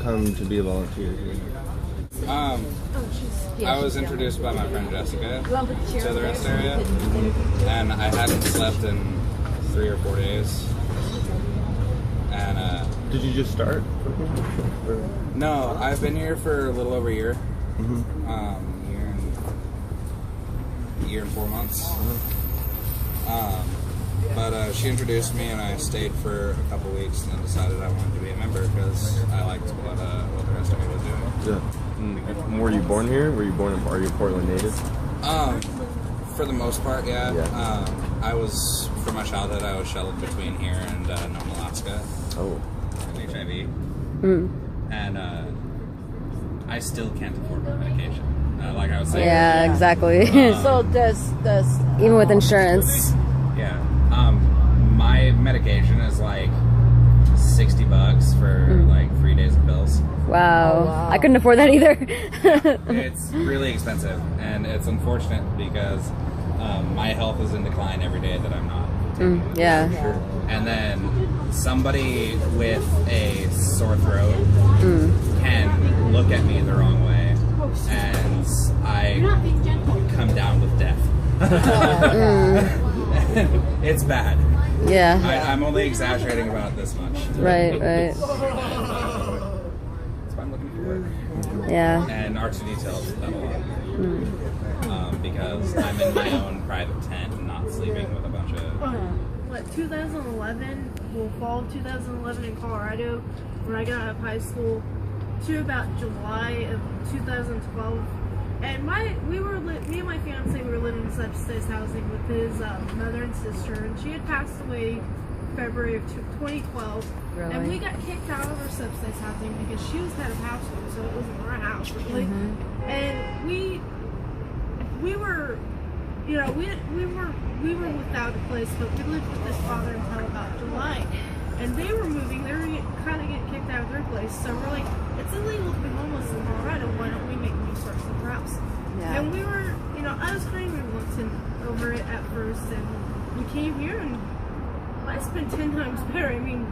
come to be a volunteer here? I was introduced by my friend Jessica to the rest area, and I hadn't slept in 3 or 4 days. And did you just start? No, I've been here for a little over a year. Year and 4 months. But she introduced me, and I stayed for a couple weeks, and then decided I wanted to be a member because I liked what the rest of me was doing. Yeah. Were you born here? Are you a Portland native? For the most part, yeah. I was, for my childhood, I was shuttled between here and Nome, Alaska. Oh. And HIV. And I still can't afford my medication. Like I was saying. Yeah, exactly. So does Even with insurance. Yeah. My medication is like $60 for like 3 days of pills. Wow. Oh, wow. I couldn't afford that either. It's really expensive, and it's unfortunate because my health is in decline every day that I'm not. Yeah. Sure. And then somebody with a sore throat can look at me the wrong way, and I come down with death. It's bad. Yeah. I'm only exaggerating about this much. Right. So I'm looking for work. Yeah. And R2D tells that a lot. Because I'm in my own private tent and not sleeping with a bunch of... 2011, fall of 2011 in Colorado, when I got out of high school, to about July of 2012. And me and my fiance were living in subsidized housing with his mother and sister, and she had passed away February of 2012. Really? And we got kicked out of our subsidized housing because she was head of household, so it wasn't our house really. And we were, we were without a place, but we lived with this father until about July. And they were moving, they were kind of getting kicked out of their place, so we're like, it's illegal to be homeless in Colorado, why don't we make new start somewhere else? Yeah. And we were, I was kind of reluctant over it at first, and we came here, and life's been 10 times better. I mean,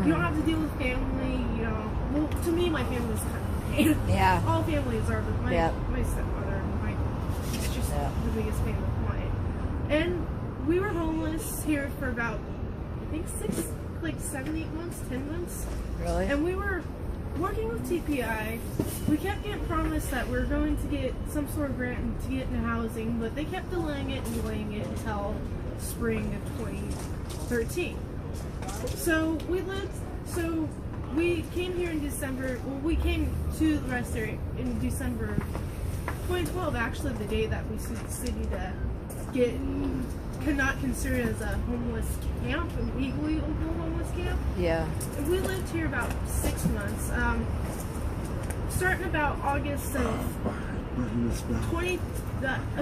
you don't have to deal with family, well, to me, my family's kind of pain. Yeah. All families are, but my stepmother, she's just the biggest pain of mine. And we were homeless here for about, I think 7, 8 months, 10 months. Really? And we were working with TPI. We kept getting promised that we were going to get some sort of grant to get into housing, but they kept delaying it until spring of 2013. So we came here in December, we came to the rest area in December 2012, actually the day that we sued the city to could not consider it as a homeless camp, a legally open homeless camp. Yeah. We lived here about 6 months. Starting about August of 20.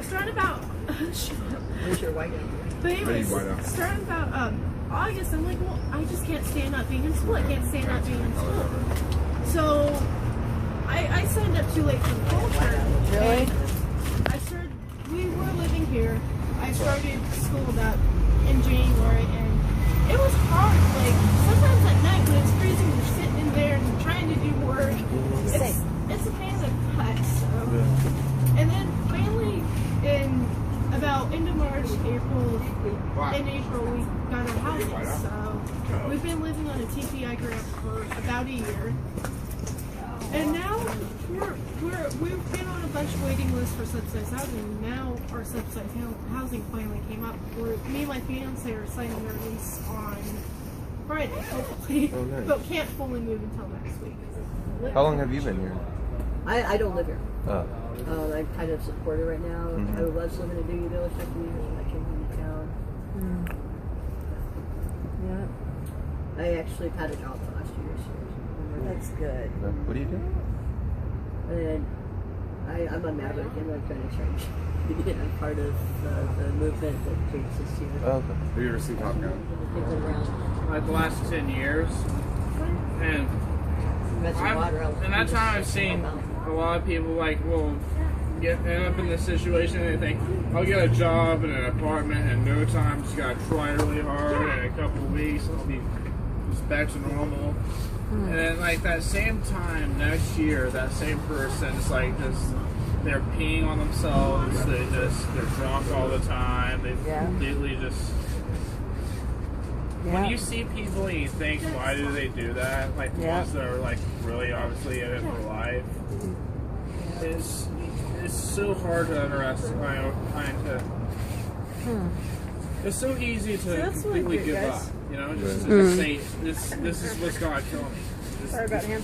Starting about. Where's your white out? But anyways, starting about August, I'm like, well, I just can't stand up being in school. I can't stand up being in school. So I signed up too late for the fall term. Really? We were living here. I started school about in January, and it was hard. Like, sometimes at night when it's freezing, you're sitting in there and trying to do work. It's a pain in the butt. So. And then finally, in about end of March, April, we got our houses. So we've been living on a TPI grant for about a year. And now we've been on a bunch of waiting lists for subsidized housing. Now our subsidized housing finally came up. Me and my fiance are signing our lease on Friday, hopefully, oh, nice. But can't fully move until next week. How long have you been here? I don't live here. Oh. I'm kind of supported right now. I was living in Doogie Village for 3 years when I came into town. Yeah. I actually had a job the last 2 years here. That's good. What do you do? And I'm a Maverick, and I'm trying to change. I'm part of the movement that takes us here. Oh, okay. Have you ever seen Top Gun? Like the last 10 years. And in that time I've seen a lot of people end up in this situation and they think, I'll get a job in an apartment in no time, just gotta try really hard, and in a couple of weeks I'll be just back to normal. And then, like, that same time next year, that same person's like just, they're peeing on themselves, they're drunk all the time, they completely just. When you see people and you think, why do they do that? Like, the ones that are, like, really obviously in it for life. It's so hard to underestimate. It's so easy to completely give up. You know, just say, this is what's going to kill me. Sorry about him.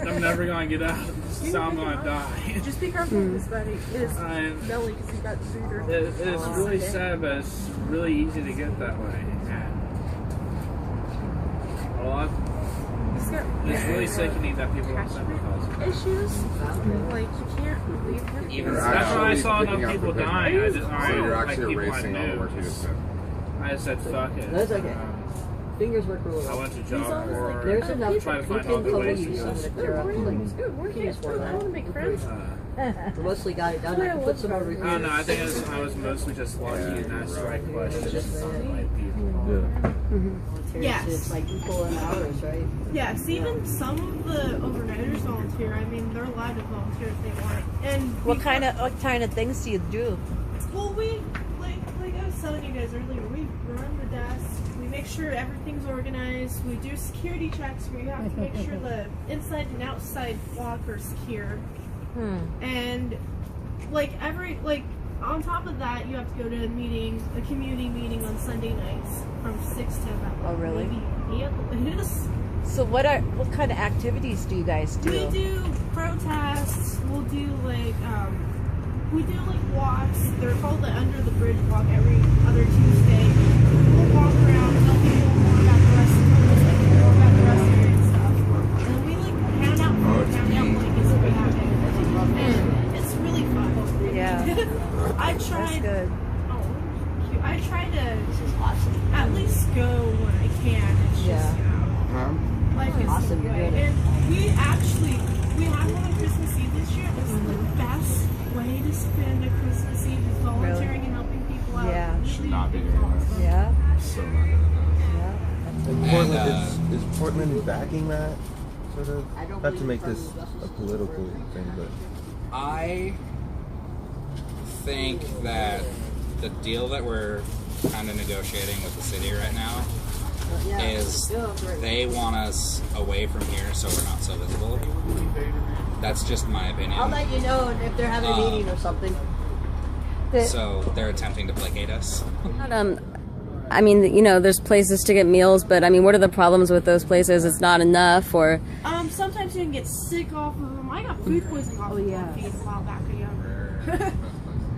I'm never going to get out of this, so I'm going to die. Just be careful with his buddy. His belly, because he got zooted. It's really sad, but it's really easy to get that way. It's really sickening that people don't sympathize. Issues, like you can't believe him. That's why I saw enough people dying. I just, you're actually people I erasing all the knew. work you just said. I just said, fuck it. That's okay. Fingers work really I well. went to job for. There's enough try to we find can all the totally ways to use some of the clear up. Good, we're here. I want to make friends. We mostly got it done. I can put some over here. I don't know. I think I was mostly just lucky and asked the right questions on the right people. Yes. It's like equal in hours, right? Yes, even some of the overnighters volunteer. I mean, they're allowed to volunteer if they want. And What kind of things do you do? Well, we like I was telling you guys earlier, we run the desk. We make sure everything's organized. We do security checks where you have to make sure the inside and outside lock are secure. And on top of that, you have to go to a community meeting on Sunday nights from 6 to about. Oh, really? It is. So what kind of activities do you guys do? We do protests. We'll do walks. They're called the Under the Bridge Walk every other Tuesday. We'll walk around, tell people more about the rest of and stuff. And we hand out food, hand out blankets if we have it. And it's really fun. Yeah. That's good. I try to at least go when I can. It's just, life is Awesome, you're doing it. And we have one on Christmas Eve this year. This is the best way to spend a Christmas Eve is volunteering and helping people out. Yeah. Should not be doing that. Yeah. So not doing that. Yeah. And Portland, is Portland backing that sort of? Not to make this a political thing, but I think that the deal that we're kind of negotiating with the city right now is they want us away from here so we're not so visible. That's just my opinion. I'll let you know if they're having a meeting or something. So they're attempting to placate us. I mean, there's places to get meals, but I mean, what are the problems with those places? It's not enough, or sometimes you can get sick off of them. I got food poisoning off of feed a while back ago.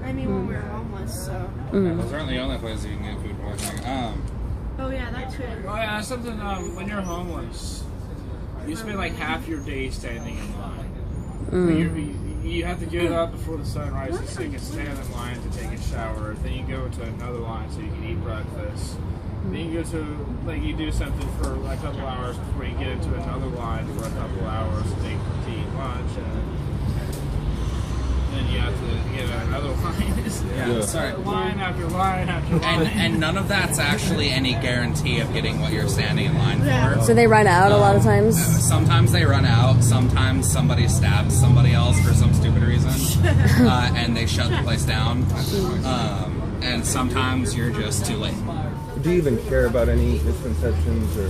I mean, when we were homeless, so. Those aren't the only places you can get food poisoning. Oh yeah, that too. Oh yeah, something. When you're homeless, you spend like half your day standing in line. You have to get up before the sun rises so you can stand in line to take a shower. Then you go to another line so you can eat breakfast. Then you go to, you do something for a couple hours before you get into another line for a couple hours to eat lunch. And then you have to get another line. Sorry. Line after line after line. And none of that's actually any guarantee of getting what you're standing in line for. so they run out a lot of times. Sometimes they run out. Sometimes somebody stabs somebody else for some stupid reason, and they shut the place down. And sometimes you're just too late. do you even care about any misconceptions or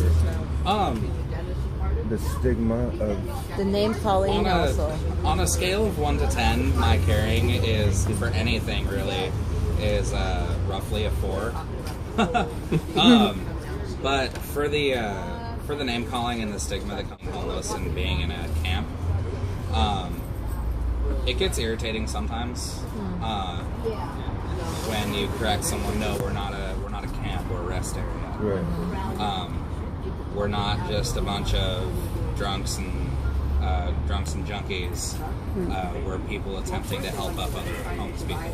the stigma of The name calling also. On a scale of 1 to 10, my caring is, for anything really, is roughly a 4. But for the name calling and the stigma that comes with homeless and being in a camp, it gets irritating sometimes. When you correct someone, no, we're not a camp, we're a rest area. right? We're not just a bunch of drunks and junkies. We're people attempting to help up other homeless people.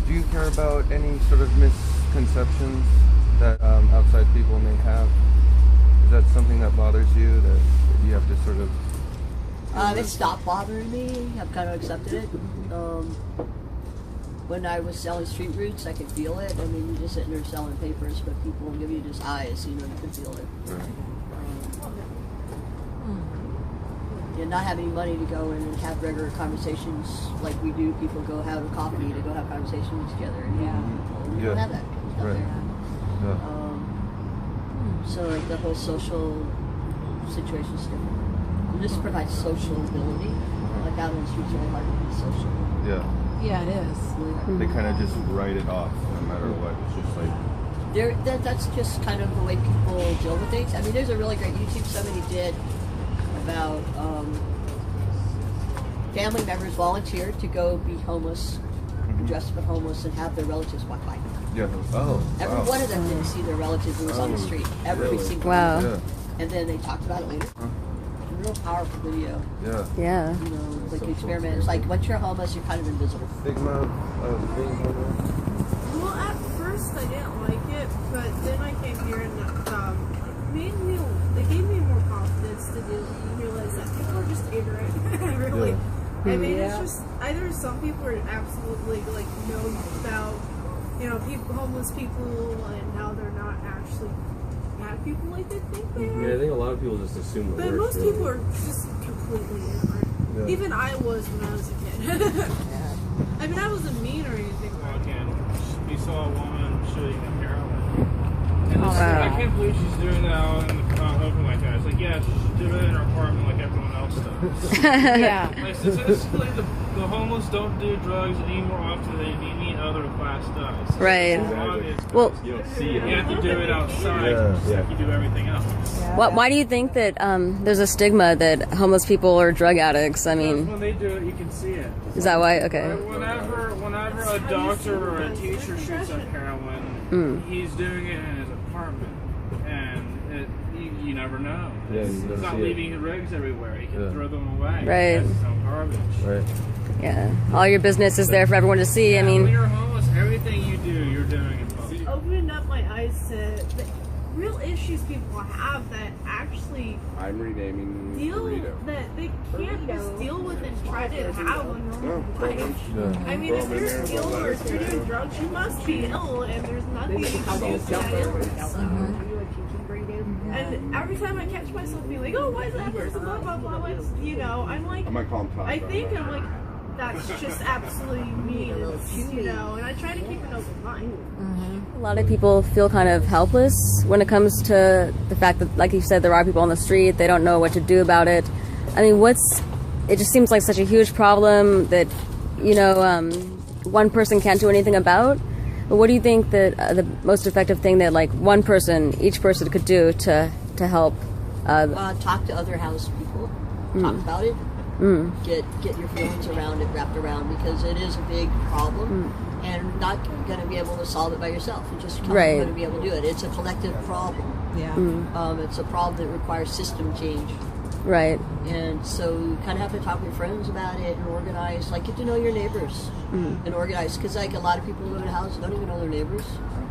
Do you care about any sort of misconceptions that outside people may have? Is that something that bothers you that you have to sort of? It stopped bothering me. I've kind of accepted it. When I was selling street roots, I could feel it. I mean, you're just sitting there selling papers, but people will give you just eyes, you can feel it. Right. and not have any money to go in and have regular conversations like we do. People go have a coffee to go have conversations together. And we don't have that out Right. there. Yeah. So like the whole social situation is different. And this provides social ability. Like out on the streets, really hard to be social. Yeah. Yeah, it is. They kind of just write it off no matter what. It's just like, That's just kind of the way people deal with things. I mean, there's a really great YouTube somebody did about family members volunteered to go be homeless, dress up as homeless, and have their relatives walk by. yeah. Oh. Every wow. one of them didn't see their relatives who was on the Oh, street. Every really? single Wow. one. Yeah. And then they talked about it later. Real powerful video. Yeah. Yeah. You know, like so the experiment. It's like once you're homeless, you're kind of invisible. Stigma of being homeless. Well, at first I didn't like it, but then I came here and it gave me more confidence to realize that people are just ignorant. Really. I mean, it's just either some people are absolutely like know about, you know, people, homeless people, and how they're not actually bad people like they think they are. Yeah, I think a lot of people just assume the But worst. most people are just completely ignorant. Yeah. Even I was when I was a kid. I mean, I wasn't mean or anything. Walk in, we saw a woman shooting up heroin. And this, wow. I can't believe she's doing that out in the open like that. It's like, yeah, she's doing it in her apartment like everyone else does. Yeah. Like, statistically, the homeless don't do drugs any more often than any other class does. Right. It's obvious. Well, You don't see it. You have to do it outside, Yeah. just like you do everything else. why do you think that there's a stigma that homeless people are drug addicts? I Because mean, when they do it, you can see it. is that why? Okay. Whenever a doctor or a teacher shoots up heroin, he's doing it in his apartment, and you never know. Yeah, He's you don't not see it. leaving rugs everywhere. He can Yeah. throw them away. Right. That's his own garbage. Right. Yeah. All your business is there for everyone to see. I when mean, you're homeless, everything you do, you're doing in public. Opened up my eyes to the real issues people have that actually I'm renaming deal burrito. that they can't just deal with and try to have a normal life. Yeah. I mean, if you're ill or if you're doing drugs, you must be ill, and there's nothing you can do for that illness. And every time I catch myself being like, "Oh, why is that person blah blah blah?" You know, I'm like, I might call him Todd. I think I'm like, that's just absolutely mean, you know. And I try to keep an open mind. a lot of people feel kind of helpless when it comes to the fact that, like you said, there are people on the street. They don't know what to do about it. I mean, it just seems like such a huge problem that, you know, one person can't do anything about. But what do you think that the most effective thing that like each person could do to help? Talk to other house people. Talk about it. Get your feelings around it, wrapped around, because it is a big problem, and not going to be able to solve it by yourself. You're just not Right. going to be able to do it. It's a collective problem. Yeah. It's a problem that requires system change. Right. And so you kind of have to talk with friends about it and organize, like get to know your neighbors and organize. Because like a lot of people who live in houses don't even know their neighbors.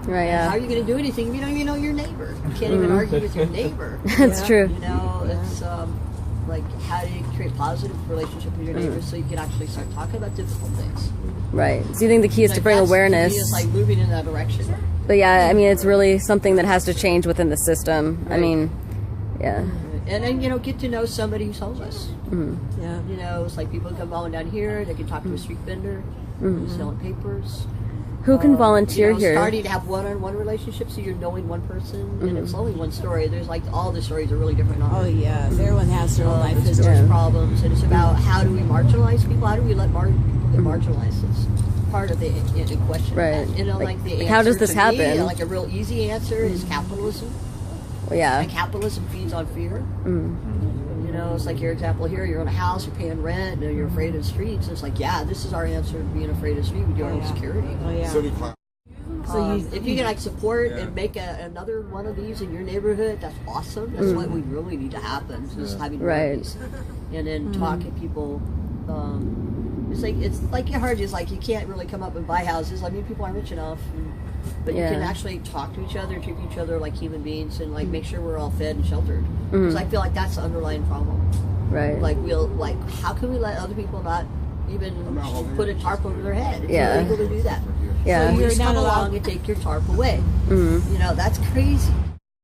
Right. How are Yeah. you going to do anything if you don't even know your neighbor? You can't even argue with your neighbor. That's true. You know, it's like how do you create positive relationship with your neighbors so you can actually start talking about difficult things. Right. So you think the key is to Like, bring that's- to me, awareness? It's like moving in that direction. But yeah, I mean, it's really something that has to change within the system. I Right. mean, yeah. And then, get to know somebody who's homeless. Yeah. You know, it's like people come on down here, they can talk to a street vendor who's selling papers. Who can volunteer here? Starting to have one-on-one relationships, so you're knowing one person, and it's only one story. There's like all the stories are really different. Oh yeah. Everyone has their own life It's history. there's problems, and it's about how do we marginalize people? How do we let people get marginalized? It's part of the question. Right. You know, Like, the like, how does answer this to me, happen? like a real easy answer is capitalism. Well, yeah. And capitalism feeds on fear. You know, it's like your example here. You're in a house, you're paying rent, and you're afraid of the streets. It's like, yeah, this is our answer to being afraid of the street. We do our own security. Oh yeah. So if you can like support and make another one of these in your neighborhood, that's awesome. That's what we really need to happen. Just having one of Right. these. And then talking to people. It's like hard. It's like you can't really come up and buy houses. I mean, people aren't rich enough. But you can Yeah. actually talk to each other, treat each other like human beings, and like make sure we're all fed and sheltered. Because I feel like that's the underlying problem. Right. Like how can we let other people not even put a tarp over their head? It's Yeah. illegal to do that. Yeah. So you You're just not come allowed- along and take your tarp away. You know, that's crazy.